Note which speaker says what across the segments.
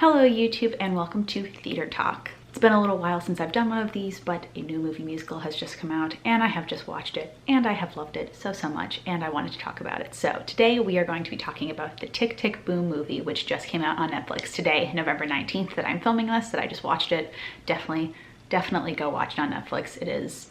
Speaker 1: Hello YouTube and welcome to Theater Talk. It's been a little while since I've done one of these, but a new movie musical has just come out and I have just watched it and I have loved it so much and I wanted to talk about it. So today we are going to be talking about the Tick, Tick, Boom movie, which just came out on Netflix today, November 19th that I'm filming this, that I just watched it. Definitely go watch it on Netflix. It is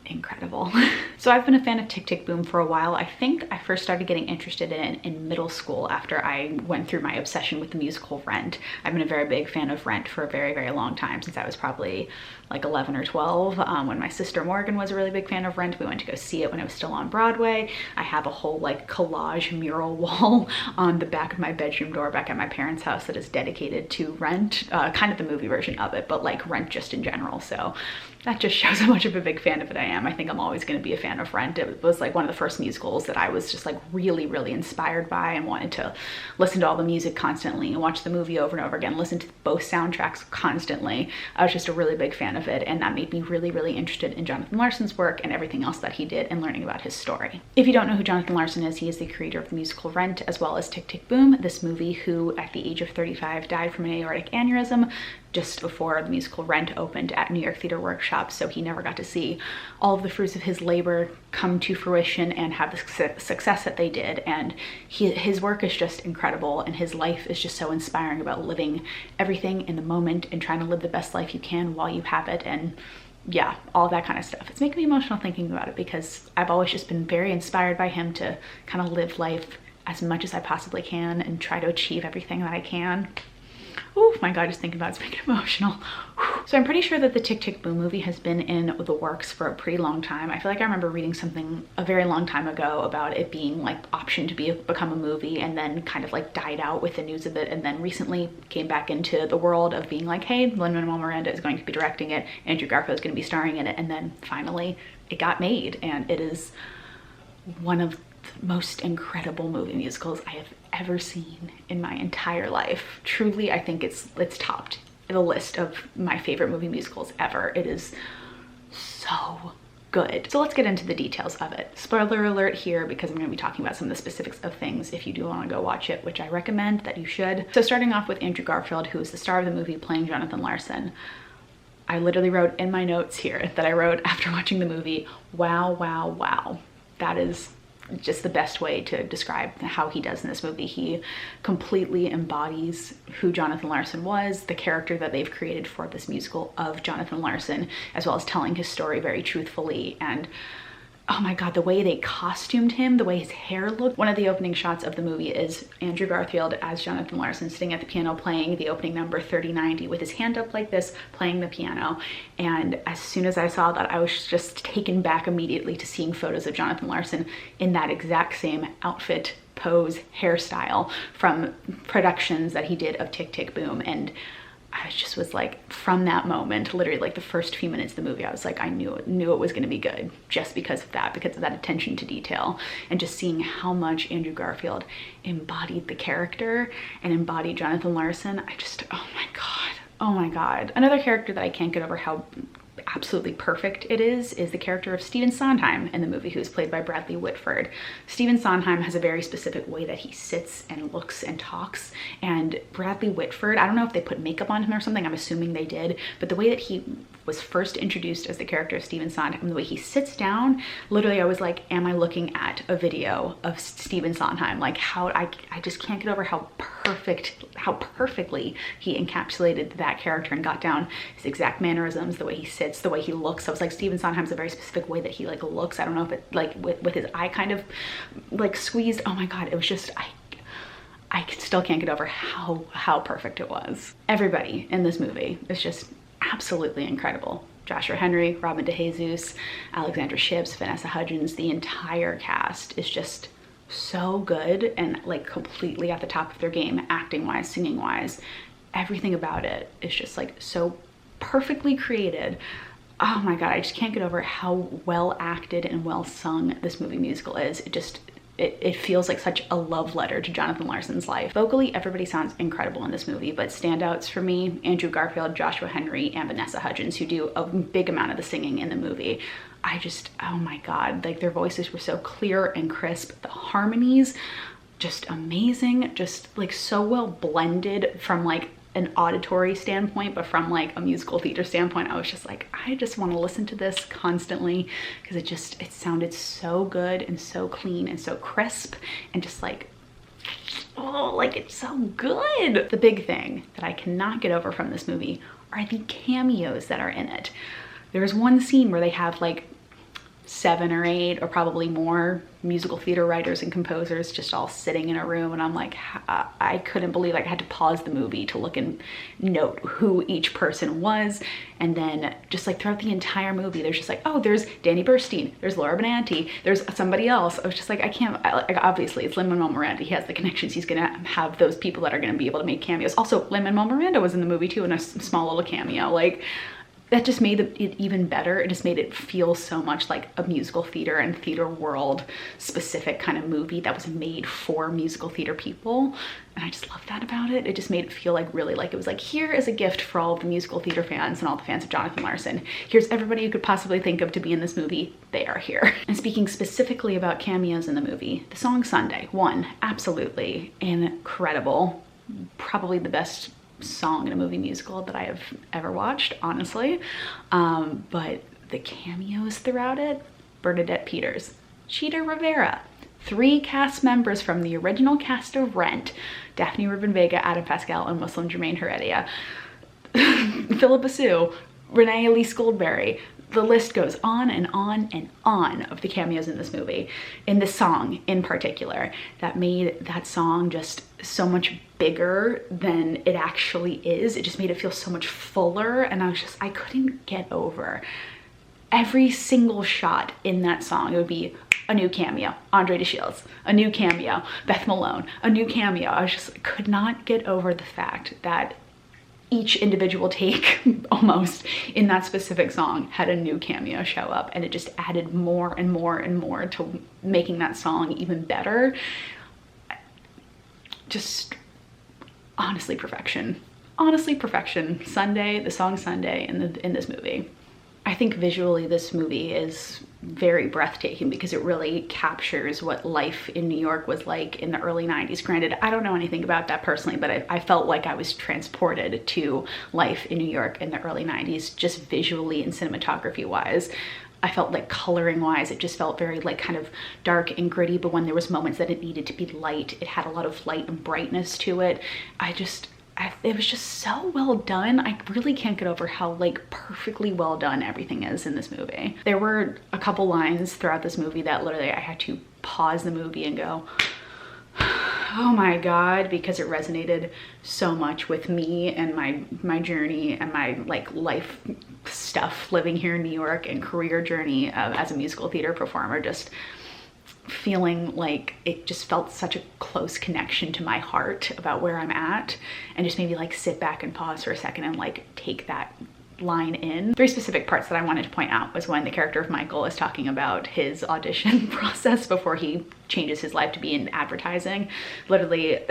Speaker 1: incredible. So I've been a fan of Tick, Tick, Boom for a while. I think I first started getting interested in middle school after I went through my obsession with the musical Rent. I've been a very big fan of Rent for a very long time, since I was probably like 11 or 12. When my sister Morgan was a really big fan of Rent, we went to go see it when it was still on Broadway. I have a whole like collage mural wall on the back of my bedroom door back at my parents' house that is dedicated to Rent, kind of the movie version of it, but like Rent just in general. So that just shows how much of a big fan of it I am. I think I'm always going to be a fan of Rent. It was like one of the first musicals that I was just like really inspired by and wanted to listen to all the music constantly and watch the movie over and over again, listen to both soundtracks constantly. I was just a really big fan of it, and that made me really interested in Jonathan Larson's work and everything else that he did and learning about his story. If you don't know who Jonathan Larson is, he is the creator of the musical Rent as well as Tick, Tick, Boom, this movie, who at the age of 35 died from an aortic aneurysm just before the musical Rent opened at New York Theater Workshop, so he never got to see all of the fruits of his labor come to fruition and have the success that they did. And his work is just incredible, and his life is just so inspiring about living everything in the moment and trying to live the best life you can while you have it, and yeah, all that kind of stuff. It's making me emotional thinking about it because I've always just been very inspired by him to kind of live life as much as I possibly can and try to achieve everything that I can. Oh my god, just thinking about it's making me emotional. So I'm pretty sure that the Tick, Tick, Boom movie has been in the works for a pretty long time. I feel like I remember reading something a very long time ago about it being like optioned to become a movie, and then kind of like died out with the news of it, and then recently came back into the world of being like, hey, Lin-Manuel Miranda is going to be directing it, Andrew Garfield is going to be starring in it, and then finally it got made, and it is one of the most incredible movie musicals I have ever seen in my entire life. Truly, I think it's topped the list of my favorite movie musicals ever. It is so good. So let's get into the details of it. Spoiler alert here, because I'm going to be talking about some of the specifics of things if you do want to go watch it, which I recommend that you should. So starting off with Andrew Garfield, who is the star of the movie playing Jonathan Larson. I literally wrote in my notes here that I wrote after watching the movie, wow. That is just the best way to describe how he does in this movie. He completely embodies who Jonathan Larson was, the character that they've created for this musical of Jonathan Larson, as well as telling his story very truthfully. And oh my god, the way they costumed him, the way his hair looked. One of the opening shots of the movie is Andrew Garfield as Jonathan Larson sitting at the piano playing the opening number 3090 with his hand up like this, playing the piano. And as soon as I saw that, I was just taken back immediately to seeing photos of Jonathan Larson in that exact same outfit, pose, hairstyle from productions that he did of Tick, Tick, Boom. And I just was like, from that moment, literally like the first few minutes of the movie, I was like, I knew it was going to be good just because of that attention to detail, and just seeing how much Andrew Garfield embodied the character and embodied Jonathan Larson. I just, oh my god. Another character that I can't get over how absolutely perfect it is the character of Stephen Sondheim in the movie, who's played by Bradley Whitford. Stephen Sondheim has a very specific way that he sits and looks and talks, and Bradley Whitford, I don't know if they put makeup on him or something, I'm assuming they did, but the way that he was first introduced as the character of Stephen Sondheim, the way he sits down, literally I was like, am I looking at a video of Stephen Sondheim? Like, how I just can't get over how perfectly he encapsulated that character and got down his exact mannerisms, the way he sits, the way he looks. I was like, Stephen Sondheim's a very specific way that he like looks. I don't know if it like with his eye kind of like squeezed. Oh my god, it was just, I still can't get over how perfect it was. Everybody in this movie is just absolutely incredible. Joshua Henry, Robin DeJesus, Alexandra Ships, Vanessa Hudgens, the entire cast is just so good and like completely at the top of their game, acting wise, singing wise. Everything about it is just like so perfectly created. Oh my god, I just can't get over how well acted and well sung this movie musical is. It feels like such a love letter to Jonathan Larson's life. Vocally, everybody sounds incredible in this movie, but standouts for me, Andrew Garfield, Joshua Henry, and Vanessa Hudgens, who do a big amount of the singing in the movie. I just, oh my god, like their voices were so clear and crisp. The harmonies just amazing, just like so well blended from like an auditory standpoint, but from like a musical theater standpoint, I was just like, I just want to listen to this constantly because it sounded so good and so clean and so crisp and just like, oh, like it's so good. The big thing that I cannot get over from this movie are the cameos that are in it. There's one scene where they have like 7 or 8 or probably more musical theater writers and composers just all sitting in a room, and I'm like, I couldn't believe, like, I had to pause the movie to look and note who each person was. And then just like throughout the entire movie, there's just like, oh, there's Danny Burstein, there's Laura Benanti, there's somebody else. I was just like, like, obviously it's Lin-Manuel Miranda, he has the connections, he's gonna have those people that are gonna be able to make cameos. Also, Lin-Manuel Miranda was in the movie too in a small little cameo. Like, that just made it even better. It just made it feel so much like a musical theater and theater world specific kind of movie that was made for musical theater people. And I just love that about it. It just made it feel like really like it was like, here is a gift for all of the musical theater fans and all the fans of Jonathan Larson. Here's everybody you could possibly think of to be in this movie. They are here. And speaking specifically about cameos in the movie, the song Sunday, one, absolutely incredible. Probably the best song in a movie musical that I have ever watched, honestly. But the cameos throughout it: Bernadette Peters, Cheetah Rivera, 3 cast members from the original cast of Rent: Daphne Rubin Vega, Adam Pascal, and Muslim Jermaine Heredia, Philippa Sue, Renee Elise Goldberry. The list goes on and on and on of the cameos in this movie, in this song in particular, that made that song just so much bigger than it actually is. It just made it feel so much fuller, and I couldn't get over every single shot in that song. It would be a new cameo, Andre DeShields, a new cameo, Beth Malone, a new cameo. I could not get over the fact that each individual take almost in that specific song had a new cameo show up, and it just added more and more and more to making that song even better. Just honestly perfection. Honestly perfection. Sunday, the song Sunday in this movie. I think visually this movie is very breathtaking because it really captures what life in New York was like in the early 90s. Granted, I don't know anything about that personally, but I felt like I was transported to life in New York in the early 90s, just visually and cinematography wise. I felt like coloring wise, it just felt very like kind of dark and gritty, but when there was moments that it needed to be light, it had a lot of light and brightness to it. It was just so well done. I really can't get over how like perfectly well done everything is in this movie. There were a couple lines throughout this movie that literally I had to pause the movie and go, oh my God, because it resonated so much with me and my journey and my like life stuff living here in New York and career journey as a musical theater performer. Just feeling like it just felt such a close connection to my heart about where I'm at, and just maybe like sit back and pause for a second and like take that line in. 3 specific parts that I wanted to point out was when the character of Michael is talking about his audition process before he changes his life to be in advertising, literally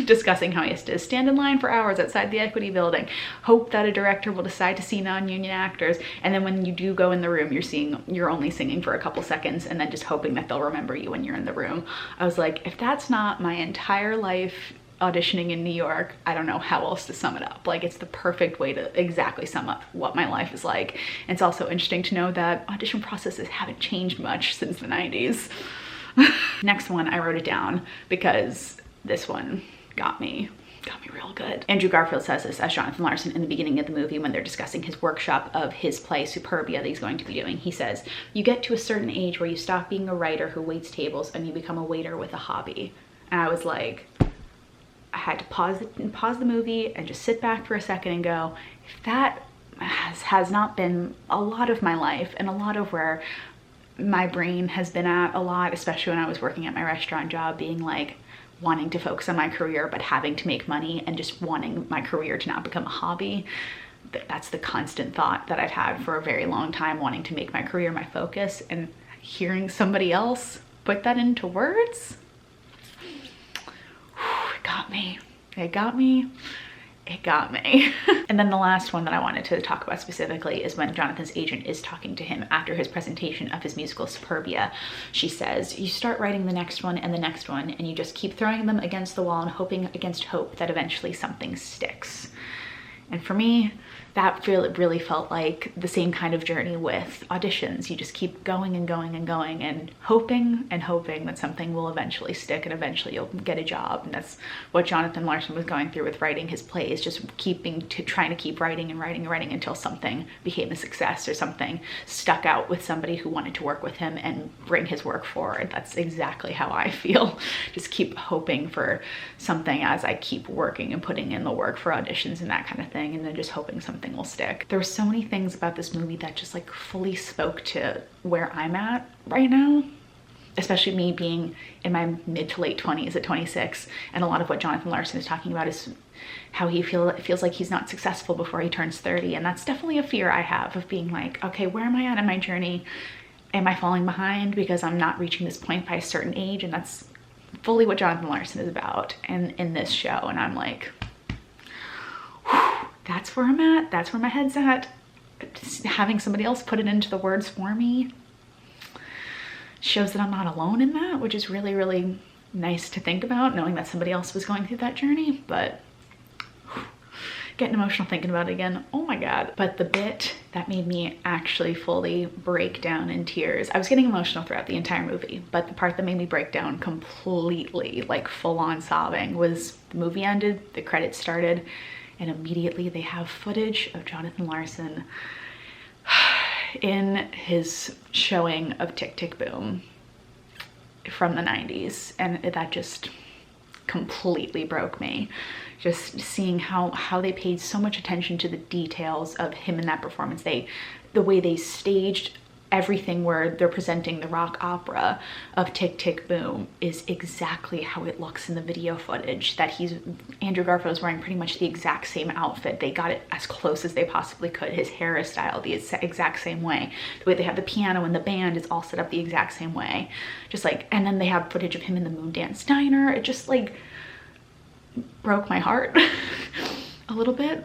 Speaker 1: discussing how he has to stand in line for hours outside the Equity Building, hope that a director will decide to see non-union actors, and then when you do go in the room, you're only singing for a couple seconds and then just hoping that they'll remember you when you're in the room. I was like, if that's not my entire life auditioning in New York, I don't know how else to sum it up. Like, it's the perfect way to exactly sum up what my life is like. And it's also interesting to know that audition processes haven't changed much since the 90s. Next one, I wrote it down because this one got me real good. Andrew Garfield says this as Jonathan Larson in the beginning of the movie when they're discussing his workshop of his play Superbia that he's going to be doing. He says, you get to a certain age where you stop being a writer who waits tables and you become a waiter with a hobby. And I was like, I had to pause the movie and just sit back for a second and go, if that has not been a lot of my life and a lot of where my brain has been at a lot, especially when I was working at my restaurant job, being like wanting to focus on my career but having to make money and just wanting my career to not become a hobby. That's the constant thought that I've had for a very long time, wanting to make my career my focus, and hearing somebody else put that into words, it got me. it got me. And then the last one that I wanted to talk about specifically is when Jonathan's agent is talking to him after his presentation of his musical Superbia. She says, you start writing the next one and the next one, and you just keep throwing them against the wall and hoping against hope that eventually something sticks. And for me, that really felt like the same kind of journey with auditions. You just keep going and going and going and hoping that something will eventually stick and eventually you'll get a job. And that's what Jonathan Larson was going through with writing his plays, just trying to keep writing and writing and writing until something became a success or something stuck out with somebody who wanted to work with him and bring his work forward. That's exactly how I feel. Just keep hoping for something as I keep working and putting in the work for auditions and that kind of thing, and then just hoping something will stick. There were so many things about this movie that just like fully spoke to where I'm at right now, especially me being in my mid to late 20s at 26. And a lot of what Jonathan Larson is talking about is how he feels like he's not successful before he turns 30. And that's definitely a fear I have, of being like, okay, where am I at in my journey? Am I falling behind because I'm not reaching this point by a certain age? And that's fully what Jonathan Larson is about in this show. And I'm like, that's where I'm at. That's where my head's at. Just having somebody else put it into the words for me shows that I'm not alone in that, which is really, really nice to think about, knowing that somebody else was going through that journey. But getting emotional thinking about it again. Oh my God. But the bit that made me actually fully break down in tears, I was getting emotional throughout the entire movie, but the part that made me break down completely, like full on sobbing, was the movie ended, the credits started, and immediately they have footage of Jonathan Larson in his showing of Tick, Tick, Boom from the 90s. And that just completely broke me. Just seeing how they paid so much attention to the details of him in that performance. The way they staged everything where they're presenting the rock opera of Tick, Tick, Boom is exactly how it looks in the video footage. That Andrew Garfield is wearing pretty much the exact same outfit. They got it as close as they possibly could. His hair is styled the exact same way. The way they have the piano and the band is all set up the exact same way. Just like, and then they have footage of him in the Moondance Diner. It just like broke my heart a little bit.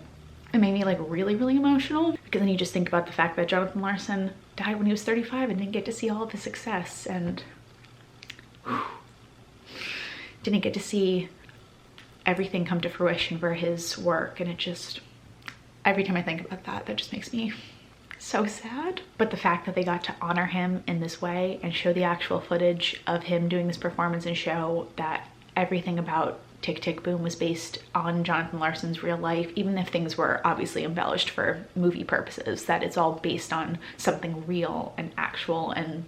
Speaker 1: It made me like really, really emotional, because then you just think about the fact that Jonathan Larson died when he was 35 and didn't get to see all of his success, and didn't get to see everything come to fruition for his work. And it just, every time I think about that, that just makes me so sad. But the fact that they got to honor him in this way and show the actual footage of him doing this performance and show that everything about Tick, Tick, Boom was based on Jonathan Larson's real life, even if things were obviously embellished for movie purposes, that it's all based on something real and actual and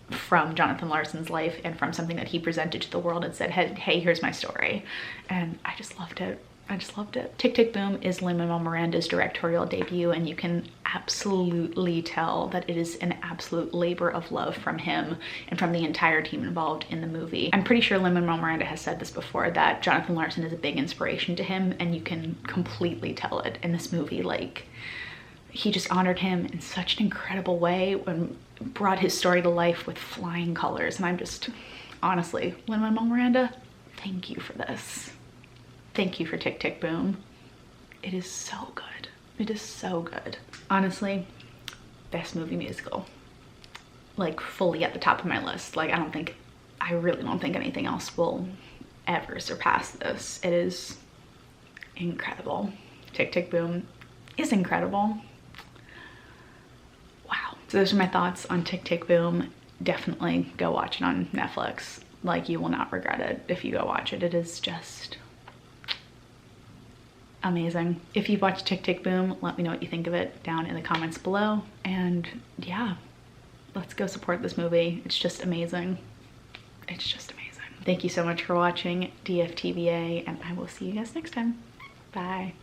Speaker 1: from Jonathan Larson's life and from something that he presented to the world and said, hey, here's my story. And I just loved it. I just loved it. Tick, Tick, Boom is Lin-Manuel Miranda's directorial debut, and you can absolutely tell that it is an absolute labor of love from him and from the entire team involved in the movie. I'm pretty sure Lin-Manuel Miranda has said this before, that Jonathan Larson is a big inspiration to him, and you can completely tell it in this movie. Like, he just honored him in such an incredible way and brought his story to life with flying colors. And I'm just, honestly, Lin-Manuel Miranda, thank you for this. Thank you for Tick, Tick, Boom. It is so good. It is so good. Honestly, best movie musical. Like, fully at the top of my list. Like, I really don't think anything else will ever surpass this. It is incredible. Tick, Tick, Boom is incredible. Wow. So those are my thoughts on Tick, Tick, Boom. Definitely go watch it on Netflix. Like, you will not regret it if you go watch it. It is just amazing. If you've watched Tick, Tick, Boom, let me know what you think of it down in the comments below. And yeah, let's go support this movie. It's just amazing. It's just amazing. Thank you so much for watching DFTBA, and I will see you guys next time. Bye.